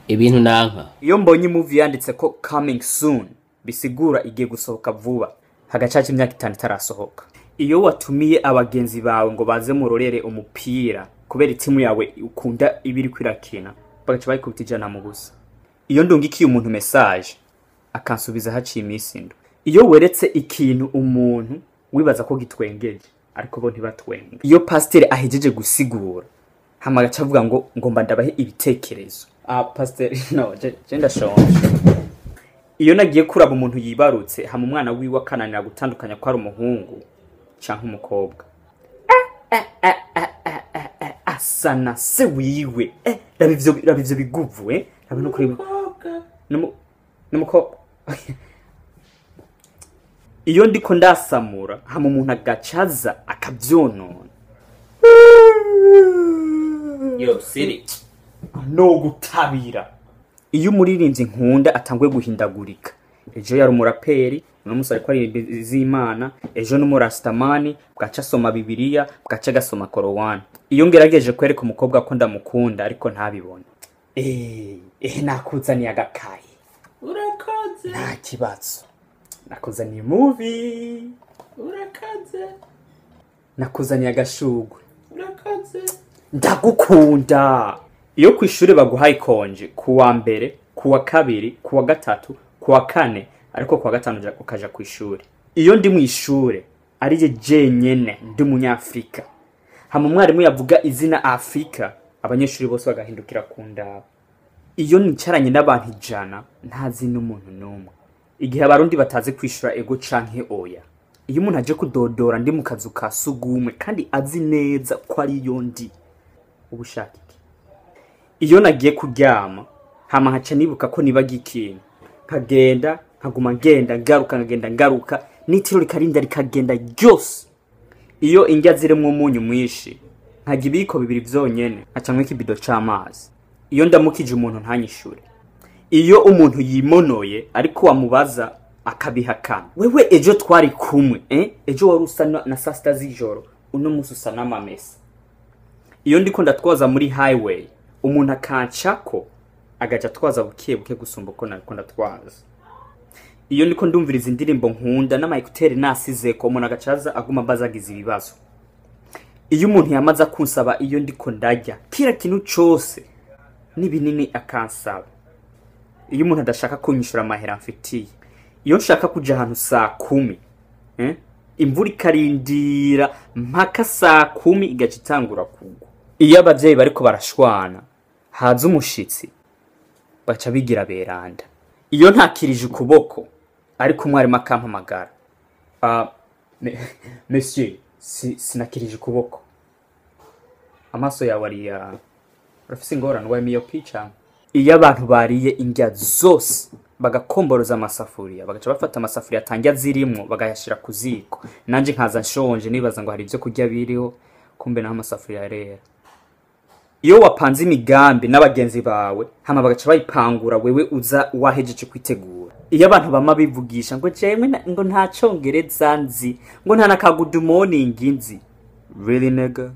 Ibintu Nanka. Iyo mbonye movie yanditse ko coming soon bisigura igiye gusohoka vuba hagacaca imyaka 5 itarasohoka. Iyo watumiye abagenzi bawe ngo baze murorere umupira kubera itimu yawe ukunda ibiri kwirakina bagaca bayikubita ijana mu gusa. Iyo ndungikiye umuntu message akansubiza haciye iminsi ndo. Iyo weretse ikintu umuntu wibaza ko gitwengeje ariko bo ntibatwenge. Iyo pasteur ahejeje gusigura hama gaca avuga ngo ngomba ndabahe ibitekerezo. Pasteur no genda shonje. Iyo nagiye kuraba umuntu yibarutse hama umwana wiwe akananira gutandukanya ko ari umuhungu canke umukobwa. Asana se wiwe. Rabivyo biguvu Rabino kuri Numukobwa. Iyo ndiko ndasamura hama umuntu agacaza akavyonona. Yo siri. No gutabira. Iyo umuririmbyi nkunda atangwe guhindagurika. Ejo yari umuraperi, no musari ko ari z'Imana, ejo n'umurastamani, bwaca soma Bibiliya, bwaca gasoma Korowani. Iyo ngerageje kwereka umukobwa ko ndamukunda ariko ntabibona. Nakuzaniye agakaye. Urakaze. Nta kibazo. Nakuzaniye movie. Urakaze. Nakuzaniye agashugwe. Urakaze. Ndagukunda. Iyo kw'ishure baguhaye konje kuwa mbere, kuwa kabiri, kuwa gatatu, kuwa kane, ariko kuwa gatanu ukaja kw'ishure. Iyo ndi mu ishure ari je nyene ndi umunyafrika. Hama umwarimu yavuga izina Afrika, abanyeshuri bose bagahindukira kundaba. Iyo nicaranye n'abantu 100 ntazi n'umuntu numwe. Igihe abarundi bataze kwishura ego canke oya. Iyo umuntu aje kudodora ndi mu kazu ka sugumwe kandi azi neza ko ari yo ndi. Ubushaka iki? Iyo nagiye kuryama hama haca nibuka ko nibagiye ikintu. Kagenda nkaguma ngenda ngaruka nitiro rikarinda rikagenda ryose. Iyo indya ziremwe umunyu mwishi nkagira ibiko bibiri vyonyene acamwe kibido c'amazi. Iyo ndamukije umuntu ntanyishure. Iyo umuntu yimonoye ariko wamubaza akabihakana. Wewe ejo twari kumwe, ejo wari usa na saa 6 z'ijoro, uno musi usa n'amamesa. Iyo ndiko ndatwaza muri highway, umuntu akancako agaca twaza buke gusumba ko nariko ndatwaza. Iyo ndiko ndumviriza indirimbo nkunda n'amayekuteri nasize ko umuntu agacaza aguma bazagiza ibibazo. Iyo umuntu yamaza kunsaba iyo ndiko ndarya kira kintu cyose n'ibinini akansaba. Iyo umuntu adashaka kunyishura amahera mfitiye. Iyo nshaka kuja ahantu saa 10, imvura ikarindira mpaka saa 10 igaca itangura kugwa. Iyo abavyeyi bariko barashwana haza umushitsi baca bigira beranda. Iyo ntakirije ukuboko ariko umwarimu akampamagara. Monsieur, sinakirije ukuboko. Amaso yawe ari urafise ingorane wa myopia cyane. Iyo abantu bariye indya zose bagakomboroza amasafuriya bagaca bafata amasafuriya atangya zirimwo bagayashira ku ziko. Nanje nkaza nshonje nibaza ngo hari ivyo kurya biriho kumbe naho amasafuriya rera. Iyo wapanze imigambi n'abagenzi bawe hama bagaca bayipangura wewe uza wahejeje kwitegura. Iyo abantu bama bivugisha ngo jemwe ngo nta congereza nzi ngo nta na good morning nzi. Really nigga?